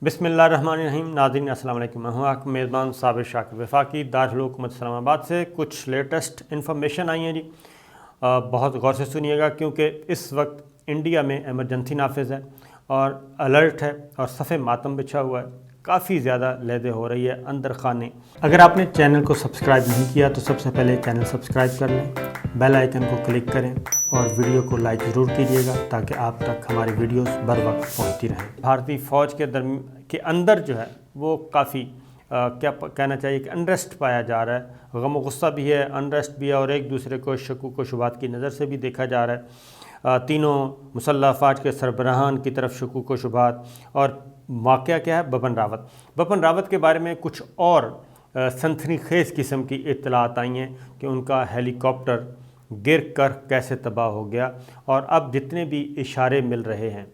بسم اللہ الرحمن الرحیم۔ ناظرین السلام علیکم، میں ہوں آپ کا میزبان صابر شاکر وفاقی دارالحکومت اسلام آباد سے۔ کچھ لیٹسٹ انفارمیشن آئی ہیں جی، بہت غور سے سنیے گا کیونکہ اس وقت انڈیا میں ایمرجنسی نافذ ہے اور الرٹ ہے اور صف ماتم بچھا ہوا ہے، کافی زیادہ لیدے ہو رہی ہے اندر خانے۔ اگر آپ نے چینل کو سبسکرائب نہیں کیا تو سب سے پہلے چینل سبسکرائب کر لیں، بیل آئیکن کو کلک کریں اور ویڈیو کو لائک ضرور کیجیے گا تاکہ آپ تک ہماری ویڈیوز بر وقت پہنچتی رہیں۔ بھارتی فوج کے اندر جو ہے وہ کافی کیا کہنا چاہیے کہ انریسٹ پایا جا رہا ہے، غم و غصہ بھی ہے، انریسٹ بھی ہے اور ایک دوسرے کو شکوک و شبہات کی نظر سے بھی دیکھا جا رہا ہے۔ تینوں مسلح افواج کے سربراہان کی طرف شکوک و شبہات۔ اور واقعہ کیا ہے؟ بپن راوت کے بارے میں کچھ اور سنسنی خیز قسم کی اطلاعات آئی ہیں کہ ان کا ہیلی کاپٹر گر کر کیسے تباہ ہو گیا، اور اب جتنے بھی اشارے مل رہے ہیں،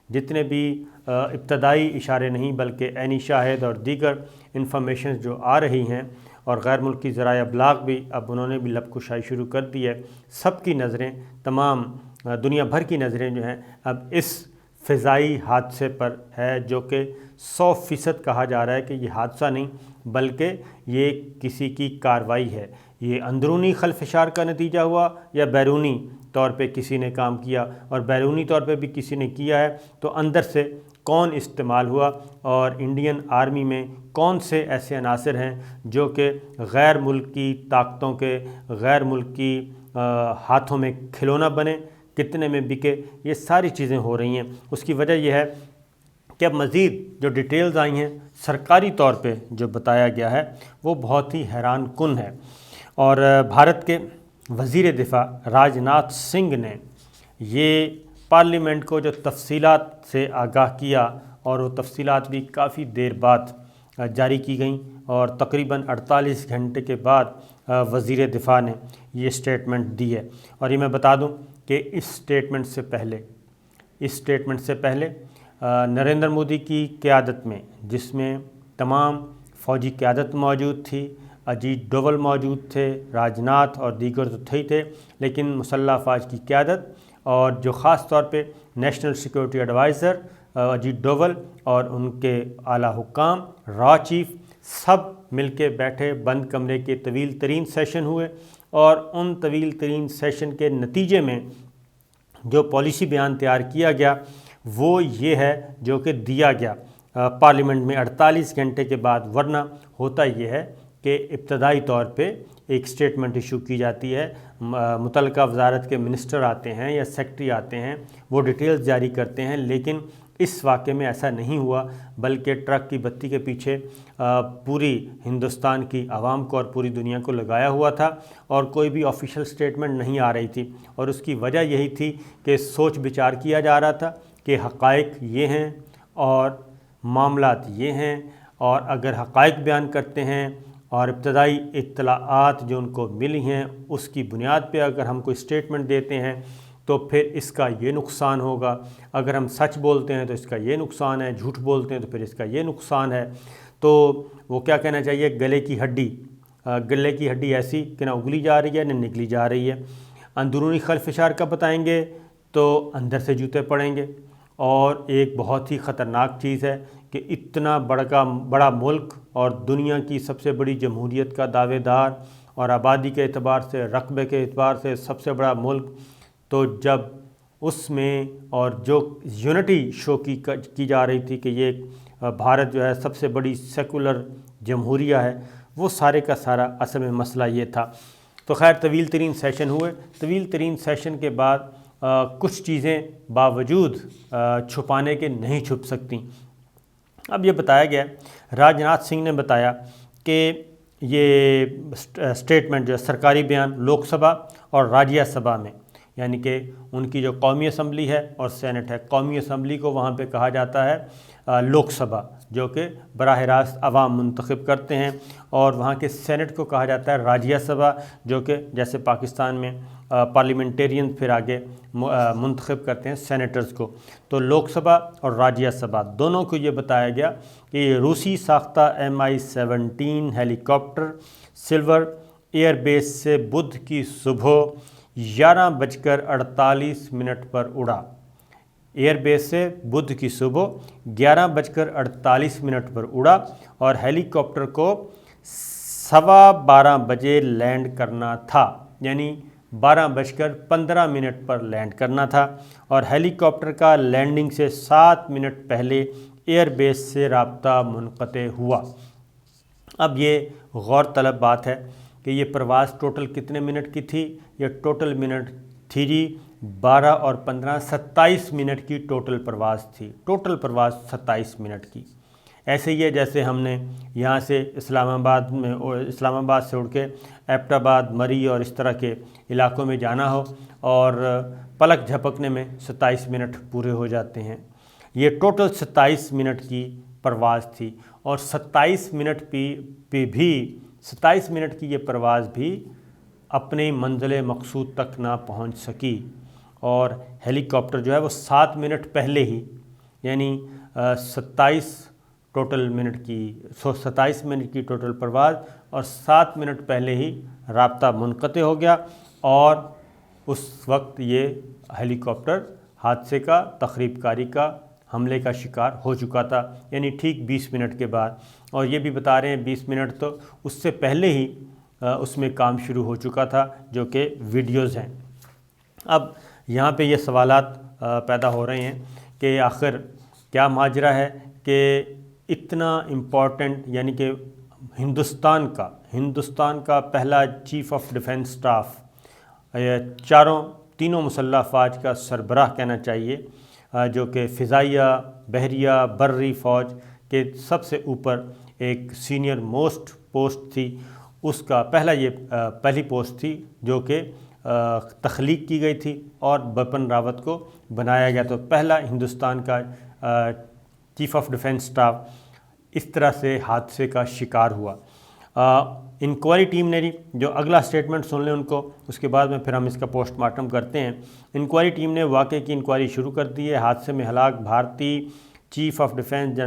جتنے بھی ابتدائی اشارے نہیں بلکہ عینی شاہد اور دیگر انفارمیشنز جو آ رہی ہیں، اور غیر ملکی ذرائع ابلاغ بھی اب انہوں نے بھی لب کشائی شروع کر دی ہے۔ سب کی نظریں، تمام دنیا بھر کی نظریں جو ہیں اب اس فضائی حادثے پر ہے، جو کہ 100% کہا جا رہا ہے کہ یہ حادثہ نہیں بلکہ یہ کسی کی کارروائی ہے۔ یہ اندرونی خلفشار کا نتیجہ ہوا یا بیرونی طور پہ کسی نے کام کیا، اور بیرونی طور پہ بھی کسی نے کیا ہے تو اندر سے کون استعمال ہوا، اور انڈین آرمی میں کون سے ایسے عناصر ہیں جو کہ غیر ملکی طاقتوں کے، غیر ملکی ہاتھوں میں کھلونا بنے، کتنے میں بکے، یہ ساری چیزیں ہو رہی ہیں۔ اس کی وجہ یہ ہے کہ اب مزید جو ڈیٹیلز آئی ہیں سرکاری طور پہ جو بتایا گیا ہے وہ بہت ہی حیران کن ہے۔ اور بھارت کے وزیر دفاع راج ناتھ سنگھ نے یہ پارلیمنٹ کو جو تفصیلات سے آگاہ کیا، اور وہ تفصیلات بھی کافی دیر بعد جاری کی گئیں، اور تقریباً 48 گھنٹے کے بعد وزیر دفاع نے یہ سٹیٹمنٹ دی ہے۔ اور یہ میں بتا دوں کہ اس سٹیٹمنٹ سے پہلے نریندر مودی کی قیادت میں، جس میں تمام فوجی قیادت موجود تھی، اجیت ڈوول موجود تھے، راج ناتھ اور دیگر تو تھے، لیکن مسلح افواج کی قیادت اور جو خاص طور پہ national security adviser Ajit Doval اور ان کے اعلیٰ حکام، را چیف، سب مل کے بیٹھے، بند کمرے کے طویل ترین سیشن ہوئے، اور ان طویل ترین سیشن کے نتیجے میں جو پالیسی بیان تیار کیا گیا وہ یہ ہے جو کہ دیا گیا پارلیمنٹ میں 48 گھنٹے کے بعد۔ ورنہ ہوتا یہ ہے کہ ابتدائی طور پہ ایک سٹیٹمنٹ ایشو کی جاتی ہے، متعلقہ وزارت کے منسٹر آتے ہیں یا سیکٹری آتے ہیں، وہ ڈیٹیلز جاری کرتے ہیں، لیکن اس واقعے میں ایسا نہیں ہوا، بلکہ ٹرک کی بتی کے پیچھے پوری ہندوستان کی عوام کو اور پوری دنیا کو لگایا ہوا تھا، اور کوئی بھی آفیشیل سٹیٹمنٹ نہیں آ رہی تھی۔ اور اس کی وجہ یہی تھی کہ سوچ بچار کیا جا رہا تھا کہ حقائق یہ ہیں اور معاملات یہ ہیں، اور اگر حقائق بیان کرتے ہیں اور ابتدائی اطلاعات جو ان کو ملی ہیں اس کی بنیاد پہ اگر ہم کوئی سٹیٹمنٹ دیتے ہیں تو پھر اس کا یہ نقصان ہوگا، اگر ہم سچ بولتے ہیں تو اس کا یہ نقصان ہے، جھوٹ بولتے ہیں تو پھر اس کا یہ نقصان ہے۔ تو وہ کیا کہنا چاہیے، گلے کی ہڈی ایسی کہ نہ اگلی جا رہی ہے نہ نکلی جا رہی ہے۔ اندرونی خلفشار کا بتائیں گے تو اندر سے جوتے پڑیں گے، اور ایک بہت ہی خطرناک چیز ہے کہ اتنا بڑا ملک اور دنیا کی سب سے بڑی جمہوریت کا دعوے دار، اور آبادی کے اعتبار سے، رقبے کے اعتبار سے سب سے بڑا ملک، تو جب اس میں اور جو یونٹی شو کی جا رہی تھی کہ یہ بھارت جو ہے سب سے بڑی سیکولر جمہوریہ ہے، وہ سارے کا سارا اصل میں مسئلہ یہ تھا۔ تو خیر طویل ترین سیشن ہوئے، طویل ترین سیشن کے بعد کچھ چیزیں باوجود چھپانے کے نہیں چھپ سکتیں۔ اب یہ بتایا گیا، راج ناتھ سنگھ نے بتایا کہ یہ سٹیٹمنٹ جو سرکاری بیان لوک سبھا اور راجیہ سبھا میں، یعنی کہ ان کی جو قومی اسمبلی ہے اور سینٹ ہے، قومی اسمبلی کو وہاں پہ کہا جاتا ہے لوک سبھا، جو کہ براہ راست عوام منتخب کرتے ہیں، اور وہاں کے سینٹ کو کہا جاتا ہے راجیہ سبھا، جو کہ جیسے پاکستان میں پارلیمنٹیرین پھر آگے منتخب کرتے ہیں سینیٹرز کو۔ تو لوک سبھا اور راجیہ سبھا دونوں کو یہ بتایا گیا کہ یہ روسی ساختہ MI-17 ہیلی کاپٹر سلور ایئر بیس سے بدھ کی صبح 11:48 پر اڑا۔ ایئر بیس سے بدھ کی صبح 11:48 پر اڑا اور ہیلی کاپٹر کو 12:15 بجے لینڈ کرنا تھا، یعنی 12:15 پر لینڈ کرنا تھا، اور ہیلی کاپٹر کا لینڈنگ سے 7 منٹ پہلے ایئر بیس سے رابطہ منقطع ہوا۔ اب یہ غور طلب بات ہے کہ یہ پرواز ٹوٹل کتنے منٹ کی تھی؟ یہ ٹوٹل منٹ تھی جی 12 اور 15 27 منٹ کی ٹوٹل پرواز تھی، ٹوٹل پرواز 27 منٹ کی۔ ایسے ہی ہے جیسے ہم نے یہاں سے اسلام آباد سے اڑ کے ایبٹ آباد، مری اور اس طرح کے علاقوں میں جانا ہو اور پلک جھپکنے میں 27 منٹ پورے ہو جاتے ہیں۔ یہ ٹوٹل 27 منٹ کی پرواز تھی، اور 27 منٹ کی یہ پرواز بھی اپنی منزل مقصود تک نہ پہنچ سکی، اور ہیلی کاپٹر جو ہے وہ 7 منٹ پہلے ہی، یعنی 27 منٹ کی ٹوٹل پرواز اور 7 منٹ پہلے ہی رابطہ منقطع ہو گیا، اور اس وقت یہ ہیلی کاپٹر حادثے کا، تخریب کاری کا، حملے کا شکار ہو چکا تھا، یعنی ٹھیک 20 منٹ کے بعد۔ اور یہ بھی بتا رہے ہیں 20 منٹ تو اس سے پہلے ہی اس میں کام شروع ہو چکا تھا، جو کہ ویڈیوز ہیں۔ اب یہاں پہ یہ سوالات پیدا ہو رہے ہیں کہ آخر کیا ماجرا ہے کہ اتنا امپورٹنٹ، یعنی کہ ہندوستان کا پہلا چیف آف ڈیفنس سٹاف، تینوں مسلح افواج کا سربراہ کہنا چاہیے، جو کہ فضائیہ، بحریہ، بری فوج کے سب سے اوپر ایک سینئر موسٹ پوسٹ تھی، اس کا پہلی پوسٹ تھی جو کہ تخلیق کی گئی تھی اور بپن راوت کو بنایا گیا، تو پہلا ہندوستان کا چیف آف ڈیفنس سٹاف اس طرح سے حادثے کا شکار ہوا۔ انکوائری ٹیم نے جو اگلا سٹیٹمنٹ سن لیں ان کو، اس کے بعد میں پھر ہم اس کا پوسٹ مارٹم کرتے ہیں۔ انکوائری ٹیم نے واقعے کی انکوائری شروع کر دی ہے۔ حادثے میں ہلاک بھارتی chief of defence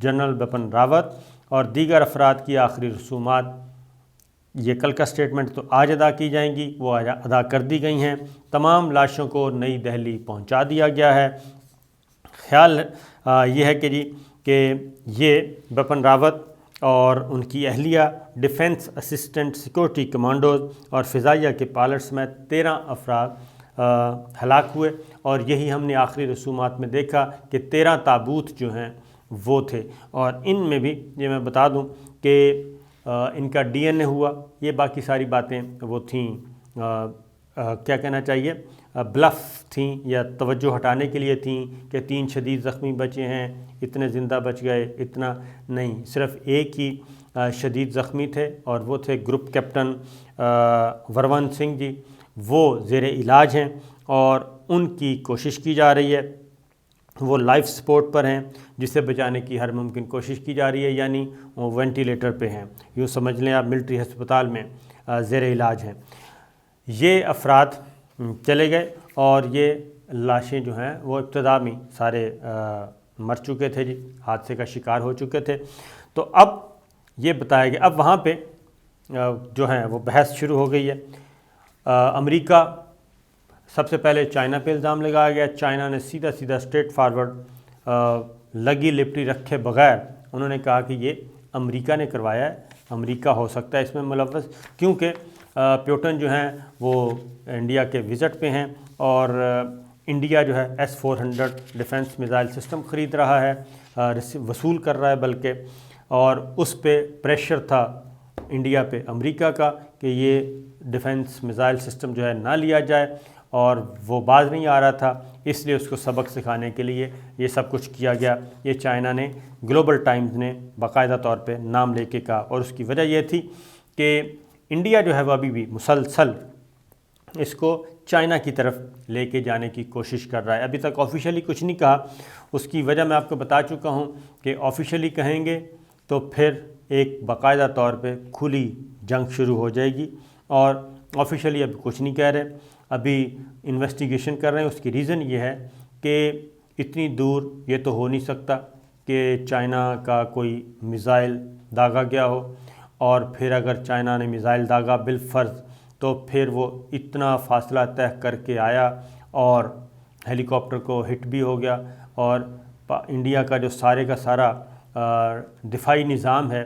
general Bipin Rawat اور دیگر افراد کی آخری رسومات، یہ کل کا سٹیٹمنٹ تو آج ادا کی جائیں گی، وہ ادا کر دی گئی ہیں۔ تمام لاشوں کو نئی دہلی پہنچا دیا گیا ہے۔ خیال یہ ہے کہ یہ بپن راوت اور ان کی اہلیہ، ڈیفنس اسسٹنٹ سیکورٹی کمانڈوز اور فضائیہ کے پائلٹ سمیت 13 افراد ہلاک ہوئے، اور یہی ہم نے آخری رسومات میں دیکھا کہ 13 تابوت جو ہیں وہ تھے، اور ان میں بھی یہ میں بتا دوں کہ ان کا ڈی این اے ہوا۔ یہ باقی ساری باتیں وہ تھیں، کیا کہنا چاہیے، بلف تھیں یا توجہ ہٹانے کے لیے تھیں کہ 3 شدید زخمی بچے ہیں، اتنے زندہ بچ گئے، اتنا نہیں، صرف ایک ہی شدید زخمی تھے، اور وہ تھے گروپ کیپٹن ورون سنگھ جی، وہ زیر علاج ہیں اور ان کی کوشش کی جا رہی ہے، وہ لائف سپورٹ پر ہیں، جسے بچانے کی ہر ممکن کوشش کی جا رہی ہے، یعنی وہ وینٹیلیٹر پہ ہیں، یوں سمجھ لیں آپ ملٹری ہسپتال میں زیر علاج ہیں۔ یہ افراد چلے گئے اور یہ لاشیں جو ہیں وہ ابتدا میں سارے مر چکے تھے جی، حادثے کا شکار ہو چکے تھے۔ تو اب یہ بتایا گیا، اب وہاں پہ جو ہیں وہ بحث شروع ہو گئی ہے۔ امریکہ سب سے پہلے چائنا پہ الزام لگایا گیا۔ چائنا نے سیدھا اسٹریٹ فارورڈ لگی لپٹی رکھے بغیر انہوں نے کہا کہ یہ امریکہ نے کروایا ہے، امریکہ ہو سکتا ہے اس میں ملوث، کیونکہ پیوٹن جو ہیں وہ انڈیا کے وزٹ پہ ہیں، اور انڈیا جو ہے S-400 ڈیفنس میزائل سسٹم خرید رہا ہے، وصول کر رہا ہے بلکہ، اور اس پہ پریشر تھا انڈیا پہ امریکہ کا کہ یہ ڈیفنس میزائل سسٹم جو ہے نہ لیا جائے، اور وہ باز نہیں آ رہا تھا، اس لیے اس کو سبق سکھانے کے لیے یہ سب کچھ کیا گیا۔ یہ چائنا نے، گلوبل ٹائمز نے باقاعدہ طور پہ نام لے کے کہا، اور اس کی وجہ یہ تھی کہ انڈیا جو ہے وہ ابھی بھی مسلسل اس کو چائنا کی طرف لے کے جانے کی کوشش کر رہا ہے۔ ابھی تک آفیشیلی کچھ نہیں کہا، اس کی وجہ میں آپ کو بتا چکا ہوں کہ آفیشیلی کہیں گے تو پھر ایک باقاعدہ طور پہ کھلی جنگ شروع ہو جائے گی، اور آفیشیلی ابھی کچھ نہیں کہہ رہے، ابھی انویسٹیگیشن کر رہے ہیں۔ اس کی ریزن یہ ہے کہ اتنی دور یہ تو ہو نہیں سکتا کہ چائنا کا کوئی میزائل داغا گیا ہو، اور پھر اگر چائنا نے میزائل داغا بالفرض تو پھر وہ اتنا فاصلہ طے کر کے آیا اور ہیلی کاپٹر کو ہٹ بھی ہو گیا، اور انڈیا کا جو سارے کا سارا دفاعی نظام ہے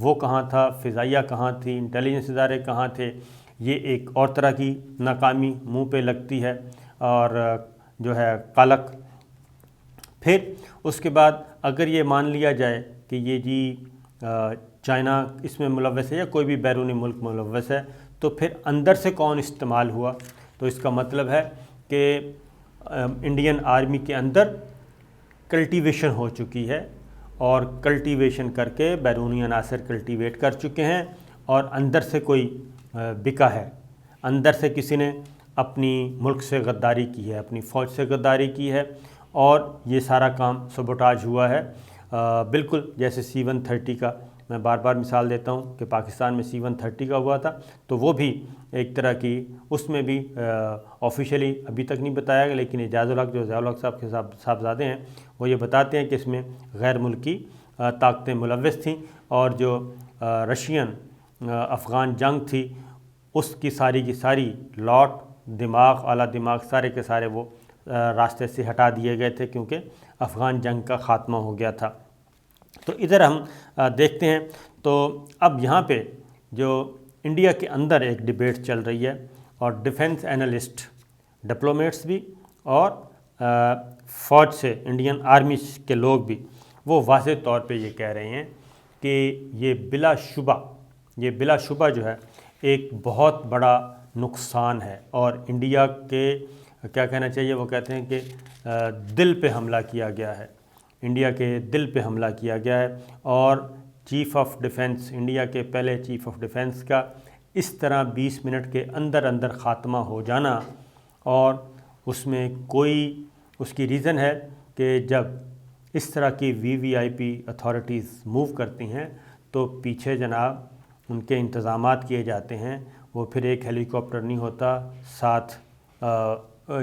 وہ کہاں تھا، فضائیہ کہاں تھی، انٹیلیجنس ادارے کہاں تھے، یہ ایک اور طرح کی ناکامی منہ پہ لگتی ہے اور جو ہے قلق۔ پھر اس کے بعد اگر یہ مان لیا جائے کہ یہ جی چائنا اس میں ملوث ہے یا کوئی بھی بیرونی ملک ملوث ہے، تو پھر اندر سے کون استعمال ہوا؟ تو اس کا مطلب ہے کہ انڈین آرمی کے اندر کلٹیویشن ہو چکی ہے، اور کلٹیویشن کر کے بیرونی عناصر کلٹیویٹ کر چکے ہیں، اور اندر سے کوئی بکا ہے، اندر سے کسی نے اپنی ملک سے غداری کی ہے، اپنی فوج سے غداری کی ہے، اور یہ سارا کام سبوٹاج ہوا ہے۔ بالکل جیسے C-130 کا میں بار بار مثال دیتا ہوں کہ پاکستان میں C-130 کا ہوا تھا، تو وہ بھی ایک طرح کی، اس میں بھی آفیشیلی ابھی تک نہیں بتایا گیا، لیکن اعجاز الحق جو ضیاء الحق صاحب کے صاحبزادے ہیں وہ یہ بتاتے ہیں کہ اس میں غیر ملکی طاقتیں ملوث تھیں، اور جو رشین افغان جنگ تھی اس کی ساری لاٹ، دماغ، اعلیٰ دماغ سارے کے سارے وہ راستے سے ہٹا دیے گئے تھے، کیونکہ افغان جنگ کا خاتمہ ہو گیا تھا۔ تو ادھر ہم دیکھتے ہیں، تو اب یہاں پہ جو انڈیا کے اندر ایک ڈیبیٹ چل رہی ہے، اور ڈیفنس اینالسٹ، ڈپلومیٹس بھی اور فوج سے انڈین آرمی کے لوگ بھی وہ واضح طور پہ یہ کہہ رہے ہیں کہ یہ بلا شبہ جو ہے ایک بہت بڑا نقصان ہے، اور انڈیا کے کیا کہنا چاہیے، وہ کہتے ہیں کہ دل پہ حملہ کیا گیا ہے، انڈیا کے دل پہ حملہ کیا گیا ہے، اور چیف آف ڈیفنس، انڈیا کے پہلے چیف آف ڈیفنس کا اس طرح 20 منٹ کے اندر خاتمہ ہو جانا، اور اس میں کوئی اس کی ریزن ہے کہ جب اس طرح کی VVIP اتھارٹیز موو کرتی ہیں تو پیچھے جناب ان کے انتظامات کیے جاتے ہیں، وہ پھر ایک ہیلی کاپٹر نہیں ہوتا، ساتھ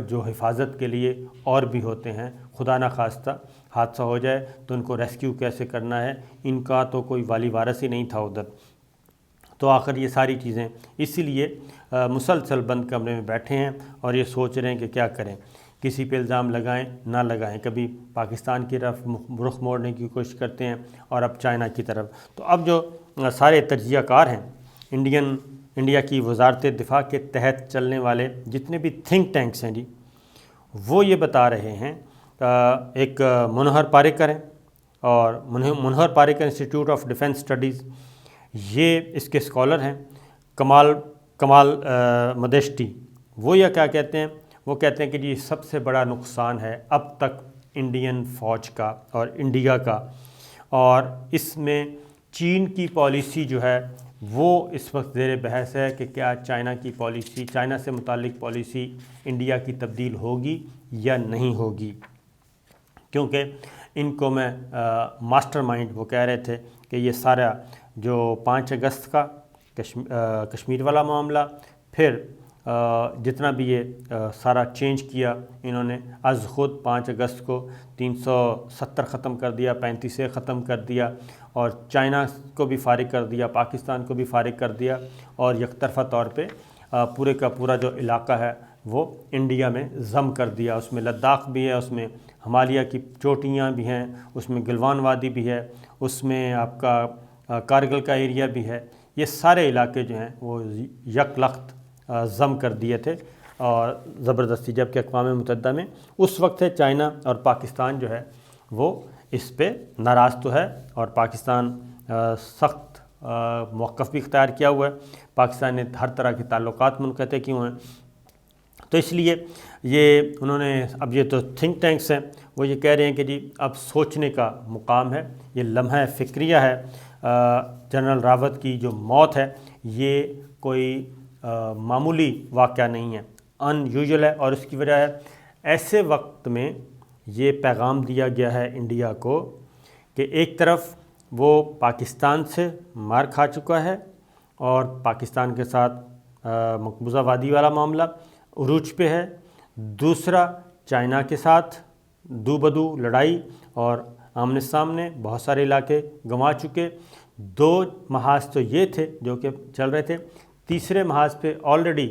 جو حفاظت کے لیے اور بھی ہوتے ہیں، خدا نہ خواستہ حادثہ ہو جائے تو ان کو ریسکیو کیسے کرنا ہے، ان کا تو کوئی والی وارث ہی نہیں تھا ادھر۔ تو آخر یہ ساری چیزیں اسی لیے مسلسل بند کمرے میں بیٹھے ہیں اور یہ سوچ رہے ہیں کہ کیا کریں، کسی پہ الزام لگائیں نہ لگائیں، کبھی پاکستان کی طرف رخ موڑنے کی کوشش کرتے ہیں اور اب چائنا کی طرف۔ تو اب جو سارے تجزیہ کار ہیں، انڈیا کی وزارت دفاع کے تحت چلنے والے جتنے بھی تھنک ٹینکس ہیں جی، وہ یہ بتا رہے ہیں، ایک منوہر پاریکر ہیں، اور Manohar Parrikar institute of defence studies, یہ اس کے اسکالر ہیں، کمال مدیشٹی، وہ یہ کیا کہتے ہیں، وہ کہتے ہیں کہ جی سب سے بڑا نقصان ہے اب تک انڈین فوج کا اور انڈیا کا، اور اس میں چین کی پالیسی جو ہے وہ اس وقت زیر بحث ہے کہ کیا چائنا کی پالیسی، چائنا سے متعلق پالیسی انڈیا کی تبدیل ہوگی یا نہیں ہوگی، کیونکہ ان کو میں ماسٹر مائنڈ وہ کہہ رہے تھے کہ یہ سارا جو 5 اگست کا کشمیر والا معاملہ، پھر جتنا بھی یہ سارا چینج کیا انہوں نے، از خود 5 اگست کو 370 ختم کر دیا، 35 ختم کر دیا، اور چائنا کو بھی فارغ کر دیا، پاکستان کو بھی فارغ کر دیا، اور یک طرفہ طور پہ پورے کا پورا جو علاقہ ہے وہ انڈیا میں ضم کر دیا، اس میں لداخ بھی ہے، اس میں ہمالیہ کی چوٹیاں بھی ہیں، اس میں گلوان وادی بھی ہے، اس میں آپ کا کارگل کا ایریا بھی ہے، یہ سارے علاقے جو ہیں وہ یک لخت ضم کر دیے تھے اور زبردستی، جبکہ اقوام متحدہ میں اس وقت ہے چائنا اور پاکستان جو ہے وہ اس پہ ناراض تو ہے، اور پاکستان سخت موقف بھی اختیار کیا ہوا ہے، پاکستان نے ہر طرح کے تعلقات منقطع کیے ہوئے ہیں۔ تو اس لیے یہ انہوں نے، اب یہ تو تھنک ٹینکس ہیں، وہ یہ کہہ رہے ہیں کہ جی اب سوچنے کا مقام ہے، یہ لمحہ فکریہ ہے، جنرل راوت کی جو موت ہے یہ کوئی معمولی واقعہ نہیں ہے، ان یوزول ہے، اور اس کی وجہ ہے ایسے وقت میں یہ پیغام دیا گیا ہے انڈیا کو کہ ایک طرف وہ پاکستان سے مار کھا چکا ہے، اور پاکستان کے ساتھ مقبوضہ وادی والا معاملہ عروج پہ ہے، دوسرا چائنا کے ساتھ دو بدو لڑائی اور آمنے سامنے بہت سارے علاقے گنوا چکے، 2 محاذ تو یہ تھے جو کہ چل رہے تھے، تیسرے محاذ پہ آلریڈی